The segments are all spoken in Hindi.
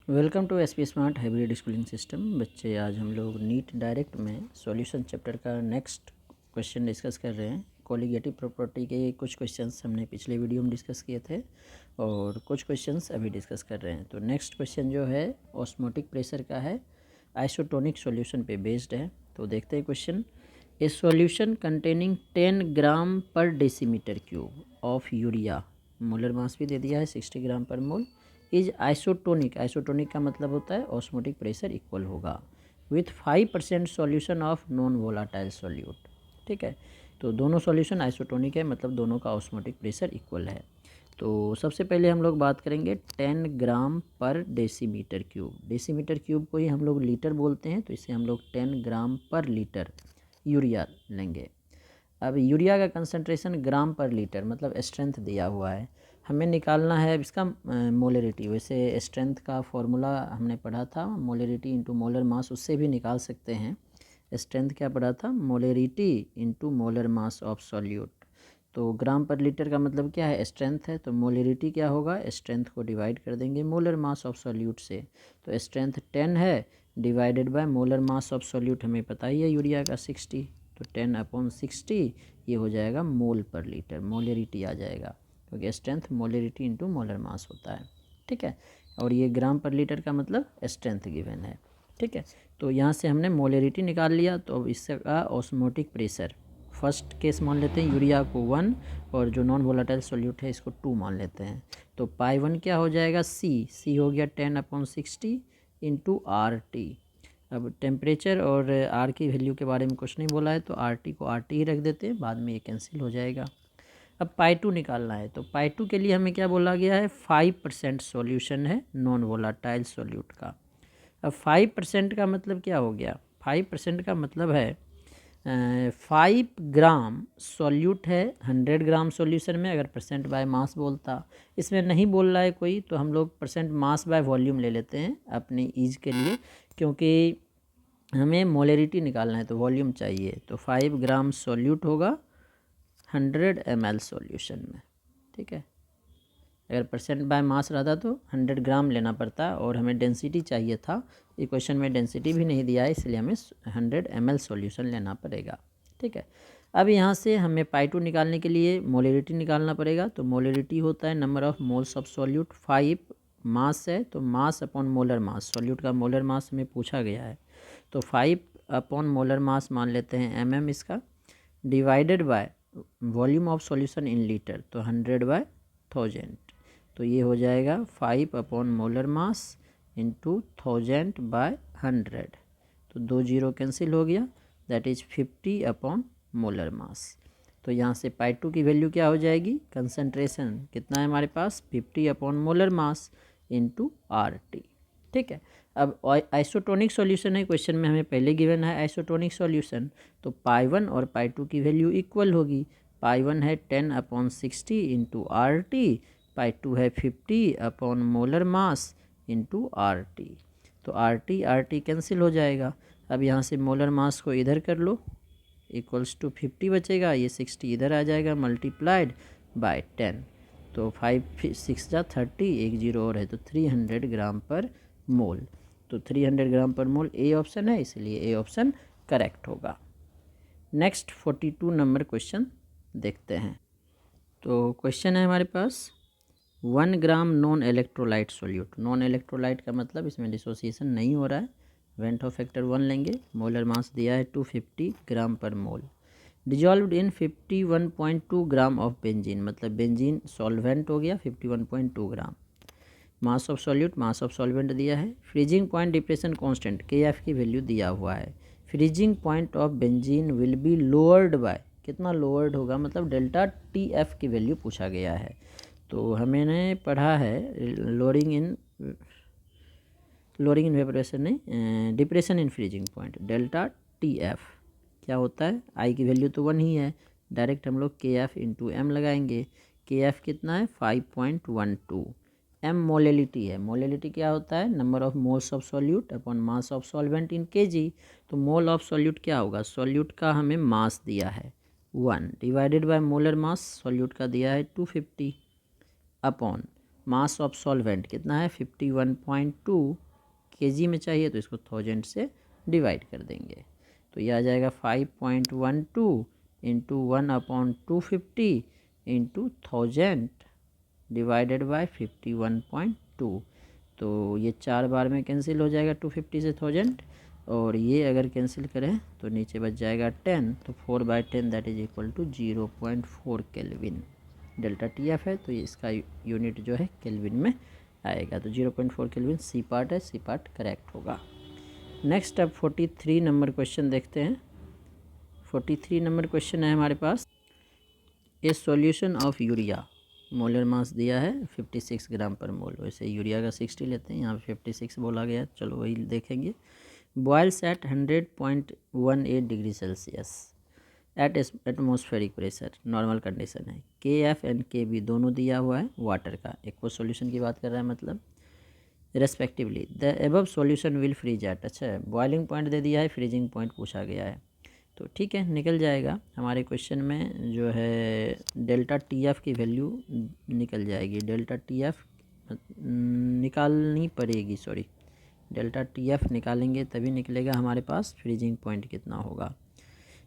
Welcome to S P smart hybrid schooling system. बच्चे, आज हम लोग नीट डायरेक्ट में सॉल्यूशन चैप्टर का नेक्स्ट क्वेश्चन डिस्कस कर रहे हैं। कोलिगेटिव प्रॉपर्टी के कुछ क्वेश्चंस हमने पिछले वीडियो में डिस्कस किए थे और कुछ क्वेश्चंस अभी डिस्कस कर रहे हैं। तो नेक्स्ट क्वेश्चन जो है ऑस्मोटिक प्रेशर का है, आइसोटोनिक सॉल्यूशन पे बेस्ड है। तो देखते हैं क्वेश्चन। ए सॉल्यूशन कंटेनिंग 10 ग्राम पर decimetre cube of urea, molar मास भी दे दिया है 60 ग्राम पर मोल, इज आइसोटोनिक। आइसोटोनिक का मतलब होता है ऑस्मोटिक प्रेशर इक्वल होगा with 5% solution of non volatile solute. ठीक है, तो दोनों सॉल्यूशन आइसोटोनिक है, मतलब दोनों का ऑस्मोटिक प्रेशर इक्वल है। तो सबसे पहले हम लोग बात करेंगे 10 ग्राम पर डेसीमीटर क्यूब। डेसीमीटर क्यूब को ही हम लोग लीटर बोलते हैं, तो इसे हम लोग 10 ग्राम पर लीटर यूरिया लेंगे। अब यूरिया का कंसंट्रेशन ग्राम पर लीटर मतलब स्ट्रेंथ दिया हुआ है, हमें निकालना है इसका मोलरिटी। वैसे स्ट्रेंथ का फॉर्मूला हमने पढ़ा था, मोलरिटी इंटू मोलर मास, उससे भी निकाल सकते हैं। स्ट्रेंथ क्या पढ़ा था? Molarity into molar mass of solute. तो ग्राम पर लीटर का मतलब क्या है? स्ट्रेंथ है, तो मोलरिटी क्या होगा? स्ट्रेंथ को डिवाइड कर देंगे मोलर मास ऑफ सॉल्यूट से। तो स्ट्रेंथ 10 है divided by molar mass of solute हमें पता ही है यूरिया का 60, तो 10/60 ये हो जाएगा मोल पर लीटर, मोलरिटी आ जाएगा, क्योंकि strength molarity into molar mass होता है। ठीक है, और ये ग्राम पर लीटर का मतलब स्ट्रेंथ गिवन है। ठीक है, तो यहाँ से हमने मोलरिटी निकाल लिया। तो अब इसका ऑस्मोटिक प्रेशर फर्स्ट केस मान लेते हैं, यूरिया को 1 और जो नॉन वोलाटाइल सॉल्यूट है इसको 2 मान लेते हैं। तो पाई1 क्या हो जाएगा? सी हो गया 10/60 इंटू RT। अब टेम्परेचर और आर की वैल्यू के बारे में कुछ नहीं बोला है, तो RT को RT ही रख देते हैं, बाद में ये कैंसिल हो जाएगा। अब पाई2 निकालना है, तो पाई2 के लिए हमें क्या बोला गया है? 5% सॉल्यूशन है नॉन वोलाटाइल सॉल्यूट का। अब 5% का मतलब क्या हो गया? 5% का मतलब है 5 ग्राम सॉल्यूट है 100 ग्राम सॉल्यूशन में। अगर परसेंट बाय मास बोलता, इसमें नहीं बोल रहा है कोई, तो हम लोग परसेंट मास बाय वॉल्यूम ले लेते हैं अपनी ईज के लिए, क्योंकि हमें मोलरिटी निकालना है तो वॉल्यूम चाहिए। तो 5 ग्राम सॉल्यूट होगा 100 ml सॉल्यूशन में। ठीक है, अगर परसेंट बाय मास रहता तो 100 ग्राम लेना पड़ता, और हमें डेंसिटी चाहिए था। इक्वेशन में डेंसिटी भी नहीं दिया है, इसलिए हमें 100 ml सॉल्यूशन लेना पड़ेगा। ठीक है, अब यहाँ से हमें पाई2 निकालने के लिए मोलरिटी निकालना पड़ेगा। तो मोलरिटी होता है number of moles of solute, 5 मास है तो mass upon molar mass, solute का मोलर मास हमें पूछा गया है, तो 5 अपॉन मोलर मास मान लेते हैं mm इसका, divided by volume of solution in litre, तो 100/1000। तो ये हो जाएगा 5 अपॉन मोलर मास इंटू 1000/100, तो 2 जीरो कैंसिल हो गया, that is 50 upon molar mass. तो यहाँ से पाई2 की वैल्यू क्या हो जाएगी? कंसंट्रेशन कितना है हमारे पास? 50 upon molar mass into RT। ठीक है, अब आइसोटोनिक सॉल्यूशन है, क्वेश्चन में हमें पहले गिवन है आइसोटोनिक सॉल्यूशन, तो पाई1 और पाई2 की वैल्यू इक्वल होगी। पाई1 है 10/60 इंटू RT, पाई2 है 50 upon molar mass into RT। तो RT कैंसिल हो जाएगा। अब यहाँ से मोलर मास को इधर कर लो, इक्वल्स टू 50 बचेगा, ये 60 इधर आ जाएगा मल्टीप्लाइड बाय 10, तो 5 6 जा 30, एक जीरो और है, तो 300 ग्राम पर मोल। तो 300 ग्राम पर मोल ए ऑप्शन है, इसलिए ए ऑप्शन करेक्ट होगा। नेक्स्ट 42 नंबर क्वेश्चन देखते हैं। तो क्वेश्चन है हमारे पास 1 gram non electrolyte solute. Non electrolyte का मतलब इसमें डिसोसिएशन नहीं हो रहा है, वेंट ऑफ फैक्टर 1 लेंगे। मोलर मास दिया है 250 ग्राम पर mole, dissolved in 51.2 gram of benzene, मतलब बेंजीन सॉल्वेंट हो गया 51.2 gram. Mass of solute, mass of solvent दिया है। Freezing point depression constant KF की वैल्यू दिया हुआ है। Freezing point of benzene will be lowered by, कितना लोअर्ड होगा? मतलब डेल्टा TF की वैल्यू पूछा गया है। तो हमने पढ़ा है लोअरिंग इन वेपोरेशन नहीं, depression in freezing point, delta TF क्या होता है? आई की वैल्यू तो 1 ही है, डायरेक्ट हम लोग KF इंटू M लगाएंगे। KF कितना है? 5.12। M मोलेलिटी है, मोलेलिटी क्या होता है? Number of moles of solute upon mass of solvent in kg। तो मोल ऑफ सॉल्यूट क्या होगा? सॉल्यूट का हमें मास दिया है 1 divided by molar mass, solute का दिया है 250 अपॉन मास ऑफ सॉल्वेंट कितना है 51.2 kg में चाहिए, तो इसको 1000 से डिवाइड कर देंगे। तो ये आ जाएगा 5.12 इंटू 1/250 इंटू 1000 डिवाइडेड बाय 51.2। तो ये 4 बार में कैंसिल हो जाएगा 250 से 1000, और ये अगर कैंसिल करें तो नीचे बच जाएगा 10, तो 4/10 that is equal to 0.4 kelvin. Delta T F है तो इसका यूनिट जो है केल्विन में आएगा, तो 0.4 केल्विन सी पार्ट है, सी पार्ट करेक्ट होगा। नेक्स्ट अब 43 नंबर क्वेश्चन देखते हैं। 43 नंबर क्वेश्चन है हमारे पास, a solution of urea, molar mass दिया है 56 ग्राम पर मोल, वैसे यूरिया का 60 लेते हैं, यहाँ पे 56 बोला गया, चलो वही देखेंगे। Boils at 100.18 degree Celsius at atmospheric pressure, normal condition है। के एफ एंड के बी दोनों दिया हुआ है वाटर का, एक वो सॉल्यूशन की बात कर रहा है मतलब respectively. The above solution will freeze at, अच्छा बॉइलिंग पॉइंट दे दिया है, फ्रीजिंग पॉइंट पूछा गया है, तो ठीक है निकल जाएगा। हमारे क्वेश्चन में जो है डेल्टा टी एफ की वैल्यू निकल जाएगी, डेल्टा टी एफ निकालनी पड़ेगी, सॉरी डेल्टा टी एफ निकालेंगे तभी निकलेगा हमारे पास फ्रीजिंग पॉइंट कितना होगा।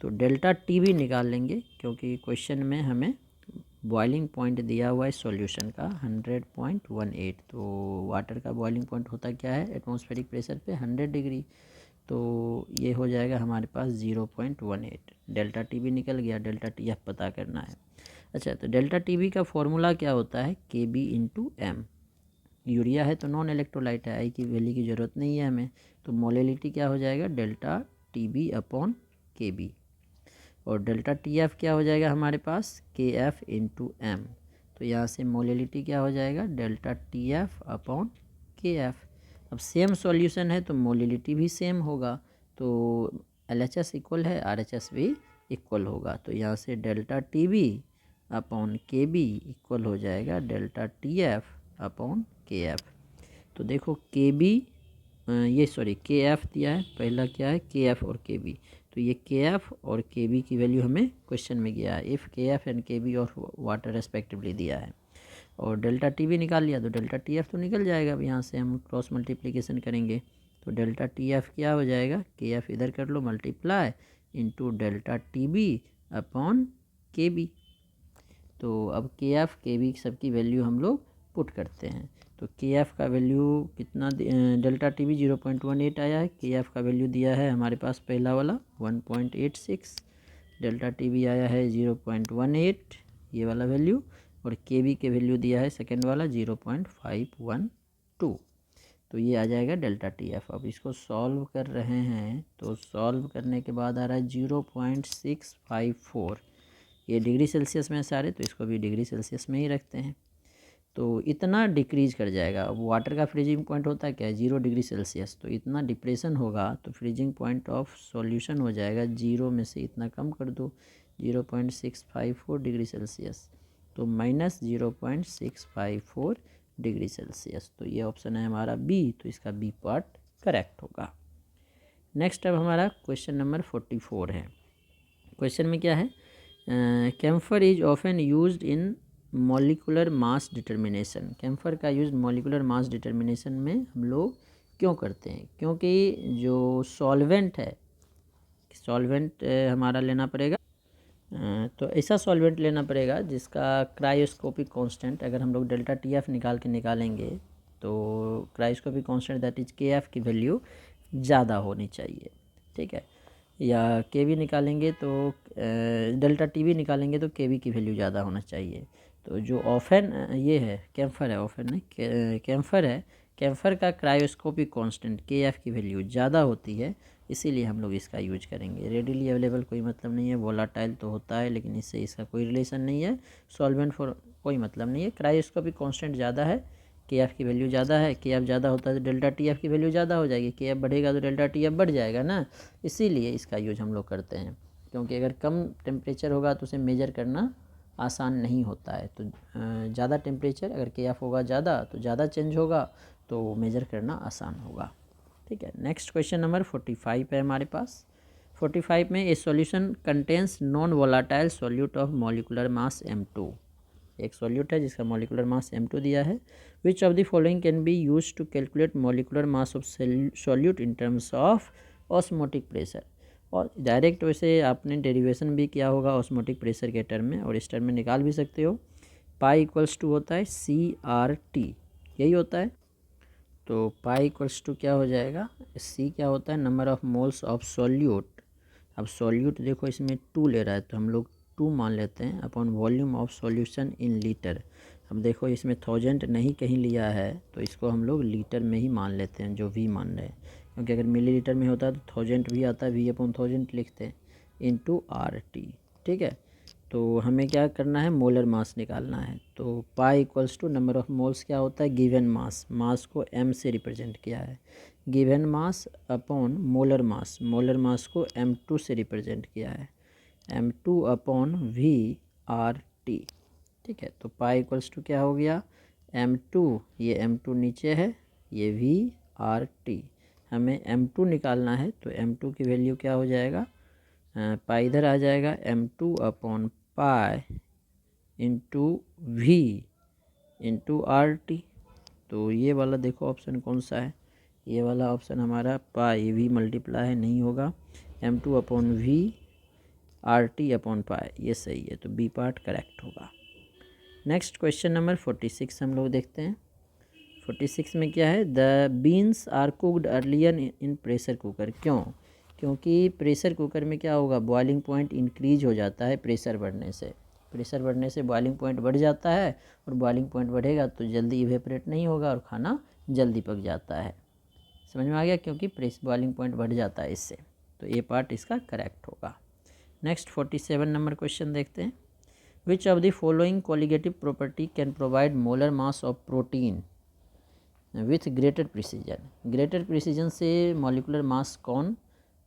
तो डेल्टा टी भी निकाल लेंगे क्योंकि क्वेश्चन में हमें बॉइलिंग पॉइंट दिया हुआ है सॉल्यूशन का 100.18, तो वाटर का बॉइलिंग पॉइंट होता क्या है एटमॉस्फेरिक प्रेशर पे 100 डिग्री, तो ये हो जाएगा हमारे पास 0.18। डेल्टा टी भी निकल गया, डेल्टा टी एफ पता करना है। अच्छा तो डेल्टा टी बी का फॉर्मूला क्या होता है के बी इंटू एम, यूरिया है तो नॉन इलेक्ट्रोलाइट है, आई की वैल्यू की ज़रूरत नहीं है हमें, तो मोलेलिटी क्या हो जाएगा delta T B upon K B, और डेल्टा टी एफ क्या हो जाएगा हमारे पास के एफ इंटू एम, तो यहाँ से मोलेलिटी क्या हो जाएगा डेल्टा टी एफ अपॉन के एफ। अब सेम सॉल्यूशन है तो मोलिलिटी भी सेम होगा, तो एल एच एस इक्वल है, आर एच एस भी इक्वल होगा, तो यहाँ से delta T B upon K B equal हो जाएगा डेल्टा टी एफ अपॉन के एफ। तो देखो के बी ये सॉरी के एफ दिया है, पहला क्या है के एफ और के बी, तो ये के एफ और के बी की वैल्यू हमें क्वेश्चन में गया है, इफ़ के एफ एंड के बी और वाटर रेस्पेक्टिवली दिया है, और डेल्टा टी भी निकाल लिया तो डेल्टा टी एफ तो निकल जाएगा। अब यहाँ से हम क्रॉस मल्टीप्लिकेशन करेंगे तो डेल्टा टी एफ क्या हो जाएगा, के एफ इधर कर लो multiply into delta T B upon K B, तो अब के एफ के बी सबकी वैल्यू हम लोग पुट करते हैं, तो के एफ का वैल्यू कितना, डेल्टा टी बी 0.18 आया है, के एफ का वैल्यू दिया है हमारे पास पहला वाला 1.86, डेल्टा टी बी आया है 0.18 ये वाला वैल्यू, और के बी के वैल्यू दिया है सेकेंड वाला 0.512, तो ये आ जाएगा डेल्टा टी एफ। अब इसको सॉल्व कर रहे हैं तो सॉल्व करने के बाद आ रहा है 0.654, ये डिग्री सेल्सियस में सारे, तो इसको भी डिग्री सेल्सियस में ही रखते हैं, तो इतना डिक्रीज कर जाएगा। अब वाटर का फ्रीजिंग पॉइंट होता है क्या है 0 डिग्री सेल्सियस, तो इतना डिप्रेशन होगा तो फ्रीजिंग पॉइंट ऑफ सॉल्यूशन हो जाएगा 0 में से इतना कम कर दो 0.654 डिग्री सेल्सियस, तो माइनस 0.654 डिग्री सेल्सियस, तो ये ऑप्शन है हमारा बी, तो इसका बी पार्ट करेक्ट होगा। नेक्स्ट अब हमारा क्वेश्चन नंबर 44 है। क्वेश्चन में क्या है, camphor is often used in molecular mass determination, camphor का यूज़ मॉलिकुलर मास डिटर्मिनेशन में हम लोग क्यों करते हैं, क्योंकि जो सॉल्वेंट है, सॉल्वेंट हमारा लेना पड़ेगा, तो ऐसा सॉल्वेंट लेना पड़ेगा जिसका क्रायोस्कोपिक कांस्टेंट, अगर हम लोग डेल्टा टी एफ निकालेंगे तो क्रायोस्कोपिक कांस्टेंट दैट इज के एफ की वैल्यू ज़्यादा होनी चाहिए, ठीक है, या के बी निकालेंगे तो डेल्टा टी बी निकालेंगे तो के बी की वैल्यू ज़्यादा होना चाहिए। तो जो ऑफन ये है कैम्फर है, ऑफन नहीं कैम्फर है, कैम्फर का क्रायोस्कोपिक कांस्टेंट के एफ की वैल्यू ज़्यादा होती है, इसीलिए हम लोग इसका यूज करेंगे। रेडिली अवेलेबल कोई मतलब नहीं है, वोलाटाइल तो होता है लेकिन इससे इसका कोई रिलेशन नहीं है, सॉल्वेंट फॉर कोई मतलब नहीं है, क्रायोस्कोपिक कांस्टेंट ज़्यादा है, के एफ की वैल्यू ज़्यादा है, के एफ ज़्यादा होता है तो डेल्टा टी एफ की वैल्यू ज़्यादा हो जाएगी, के एफ बढ़ेगा तो डेल्टा टी एफ बढ़ जाएगा ना, इसीलिए इसका यूज हम लोग करते हैं, क्योंकि अगर कम टेम्परेचर होगा तो उसे मेजर करना आसान नहीं होता है, तो ज़्यादा टेम्परेचर अगर के एफ होगा ज़्यादा तो ज़्यादा चेंज होगा तो मेजर करना आसान होगा, ठीक है। नेक्स्ट क्वेश्चन नंबर 45 है हमारे पास। 45 में ए solution contains non volatile solute of molecular mass M2, एक सॉल्यूट है जिसका मॉलिकुलर मास m2 दिया है। Which of the following can be use to calculate molecular mass of solute in terms of osmotic pressure. और डायरेक्ट वैसे आपने डेरिवेशन भी किया होगा ऑस्मोटिक प्रेशर के टर्म में, और इस टर्म में निकाल भी सकते हो। पाई इक्वल्स टू होता है CRT, यही होता है। तो पाई इक्वल्स टू क्या हो जाएगा, C क्या होता है, number of moles of solute. अब सॉल्यूट देखो इसमें 2 ले रहा है तो हम लोग 2 मान लेते हैं upon volume of solution in litre. अब देखो इसमें 1000 नहीं कहीं लिया है तो इसको हम लोग लीटर में ही मान लेते हैं जो V मान रहे हैं, क्योंकि अगर मिलीलीटर में होता तो 1000 भी आता है, V/1000 लिखते हैं इंटू RT। ठीक है, तो हमें क्या करना है, मोलर मास निकालना है। तो pi equals to number of moles क्या होता है, गिवन मास, मास को m से रिप्रेजेंट किया है, given mass upon molar mass, molar mass को m2 से रिप्रेजेंट किया है, m2 अपॉन VRT। ठीक है, तो पाई इक्वल्स टू क्या हो गया, m2, ये m2 नीचे है, ये VRT। हमें m2 निकालना है तो m2 की वैल्यू क्या हो जाएगा, पाई इधर आ जाएगा, m2 upon pi into V into RT। तो ये वाला देखो ऑप्शन कौन सा है, ये वाला ऑप्शन हमारा पाई V मल्टीप्लाई है, नहीं होगा, m2 upon VRT upon pi, ये सही है, तो बी पार्ट करेक्ट होगा। नेक्स्ट क्वेश्चन नंबर 46 हम लोग देखते हैं। 46 में क्या है, the beans are cooked earlier in pressure cooker. क्यों, क्योंकि प्रेशर कुकर में क्या होगा, बॉइलिंग पॉइंट इंक्रीज हो जाता है प्रेशर बढ़ने से, प्रेशर बढ़ने से बॉइलिंग पॉइंट बढ़ जाता है, और बॉइलिंग पॉइंट बढ़ेगा तो जल्दी इवेपोरेट नहीं होगा और खाना जल्दी पक जाता है। समझ में आ गया, क्योंकि बॉइलिंग पॉइंट बढ़ जाता है इससे, तो ये पार्ट इसका करेक्ट होगा। नेक्स्ट 47 नंबर क्वेश्चन देखते हैं। विच of the following colligative property can provide molar mass of protein with greater precision. Greater precision से मॉलिकुलर मास कौन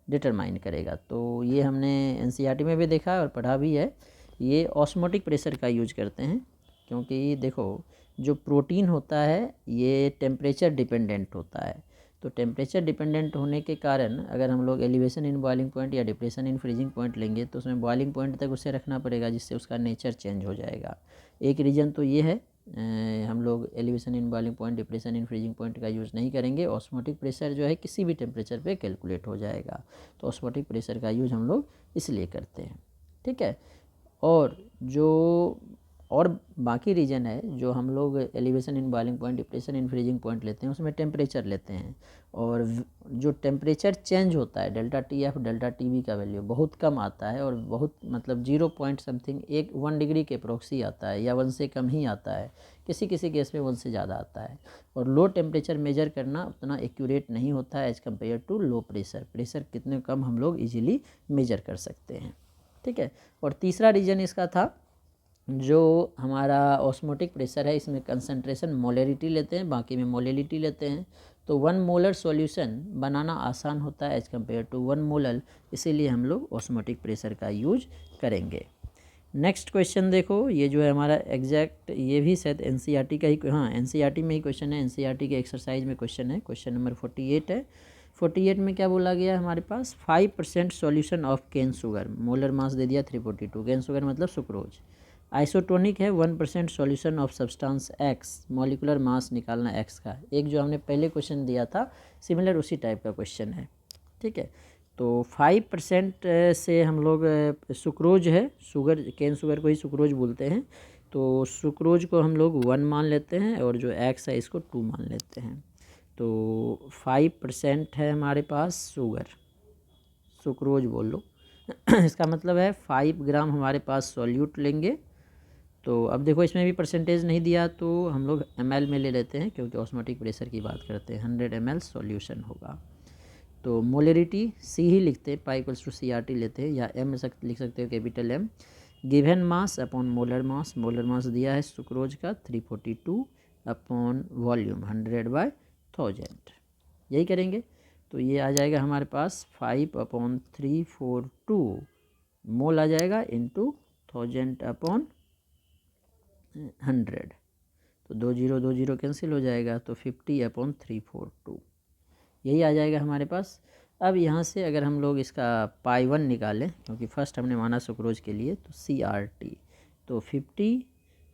डिटरमाइन करेगा, तो ये हमने NCERT में भी देखा है और पढ़ा भी है। ये ऑस्मोटिक प्रेशर का यूज करते हैं, क्योंकि देखो जो प्रोटीन होता है ये टेम्परेचर डिपेंडेंट होता है, तो टेम्परेचर डिपेंडेंट होने के कारण अगर हम लोग एलिवेशन इन बॉइलिंग पॉइंट या डिप्रेशन इन फ्रीजिंग पॉइंट लेंगे तो उसमें बॉइलिंग पॉइंट तक उसे रखना पड़ेगा, जिससे उसका नेचर चेंज हो जाएगा। एक रीज़न तो ये है, हम लोग elevation in boiling point, depression in freezing point का यूज़ नहीं करेंगे। ऑस्मोटिक प्रेशर जो है किसी भी टेम्परेचर पे कैलकुलेट हो जाएगा, तो ऑस्मोटिक प्रेशर का यूज़ हम लोग इसलिए करते हैं। ठीक है, और जो और बाकी रीजन है जो हम लोग elevation in boiling point, depression in freezing point लेते हैं, उसमें टेम्परेचर लेते हैं, और जो टेम्परेचर चेंज होता है डेल्टा TF डेल्टा TB का वैल्यू बहुत कम आता है, और बहुत मतलब 0 पॉइंट समथिंग 1 डिग्री के प्रोक्सी आता है, या 1 से कम ही आता है, किसी किसी केस में 1 से ज़्यादा आता है। और लो टेम्परेचर मेजर करना उतना एक्यूरेट नहीं होता है as compare to low pressure, pressure कितने कम हम लोग ईजिली मेजर कर सकते हैं। ठीक है, और तीसरा रीजन इसका था, जो हमारा ऑस्मोटिक प्रेशर है इसमें कंसंट्रेशन मोलरिटी लेते हैं, बाकी में मोलरिटी लेते हैं, तो 1 मोलर सॉल्यूशन बनाना आसान होता है एज कम्पेयर टू 1 मोलर, इसीलिए हम लोग ऑस्मोटिक प्रेशर का यूज करेंगे। नेक्स्ट क्वेश्चन देखो, ये जो है हमारा एग्जैक्ट, ये भी शायद NCERT का ही, हाँ NCERT में ही क्वेश्चन है, NCERT के एक्सरसाइज में क्वेश्चन है, क्वेश्चन नंबर 48 है। 48 में क्या बोला गया हमारे पास, 5% solution of cane sugar, molar mass दे दिया 342, केन शुगर मतलब सुक्रोज। आइसोटोनिक है 1% solution of substance X, molecular mass निकालना X का। एक जो हमने पहले क्वेश्चन दिया था सिमिलर उसी टाइप का क्वेश्चन है। ठीक है, तो 5% से हम लोग सुक्रोज है, शुगर केन शुगर को ही सुक्रोज बोलते हैं, तो सुक्रोज को हम लोग 1 मान लेते हैं, और जो X है इसको 2 मान लेते हैं। तो 5% है हमारे पास शुगर, सुक्रोज बोल लो इसका मतलब है 5 ग्राम हमारे पास सॉल्यूट लेंगे। तो अब देखो इसमें भी परसेंटेज नहीं दिया तो हम लोग ml में ले लेते हैं, क्योंकि ऑस्मोटिक प्रेशर की बात करते हैं, 100 ml सॉल्यूशन होगा। तो मोलरिटी C ही लिखते हैं, पाई इक्वल्स टू CRT लेते हैं, या M लिख सकते हो capital M। Given mass upon molar mass, molar mass दिया है सुक्रोज का 342 अपॉन वॉल्यूम 100/1000, यही करेंगे। तो ये आ जाएगा हमारे पास 5/342 मोल आ जाएगा इंटू 1000/100, तो 20 कैंसिल हो जाएगा, तो 50/342 यही आ जाएगा हमारे पास। अब यहाँ से अगर हम लोग इसका पाई 1 निकालें, क्योंकि फर्स्ट हमने माना सुक्रोज के लिए, तो CRT, तो 50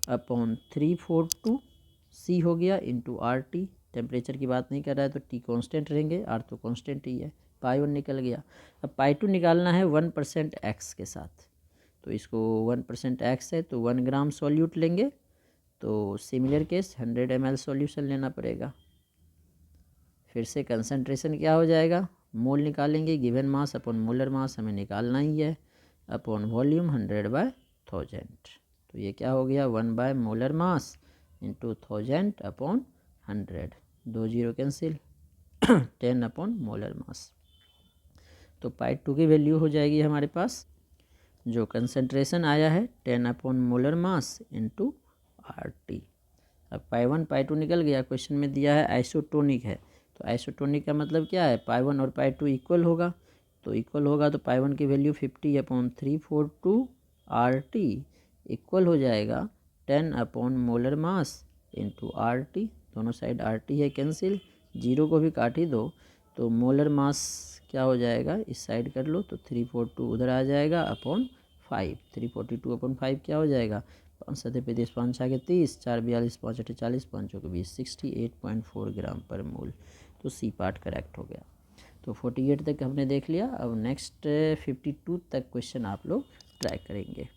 अपॉन 342 सी हो गया इंटू आर टी। टेम्परेचर की बात नहीं कर रहा है तो टी कांस्टेंट रहेंगे, आर तो कांस्टेंट ही है। पाई 1 निकल गया। अब पाई 2 निकालना है 1% एक्स के साथ, तो इसको 1% एक्स है तो 1 ग्राम सॉल्यूट लेंगे। तो सिमिलर केस 100 ml सॉल्यूशन लेना पड़ेगा। फिर से कंसंट्रेशन क्या हो जाएगा, मोल निकालेंगे, given mass upon molar mass हमें निकालना ही है, अपॉन वॉल्यूम 100/1000। तो ये क्या हो गया 1 molar mass into 1000 upon 100, 2 0 cancel 10 molar mass. तो पाई 2 की वैल्यू हो जाएगी हमारे पास, जो कंसंट्रेशन आया है 10 molar mass into R T. अब पाई 1 पाई 2 निकल गया। क्वेश्चन में दिया है आइसोटोनिक है, तो आइसोटोनिक का मतलब क्या है, पाई 1 और पाई 2 इक्वल होगा। तो इक्वल होगा तो पाई 1 की वैल्यू 50/342 आर टी इक्वल हो जाएगा 10 molar mass into R T. दोनों साइड आर टी है कैंसिल, जीरो को भी काट ही दो तो मोलर मास क्या हो जाएगा, इस साइड कर लो तो 342 उधर आ जाएगा अपॉन 5। 342/5 क्या हो जाएगा, 5 7 35 5 6 30 4 42 5 8 40 5 चौके 20 68.4 ग्राम पर मोल। तो सी पार्ट करेक्ट हो गया। तो 48 तक हमने देख लिया। अब नेक्स्ट 52 तक क्वेश्चन आप लोग ट्राई करेंगे।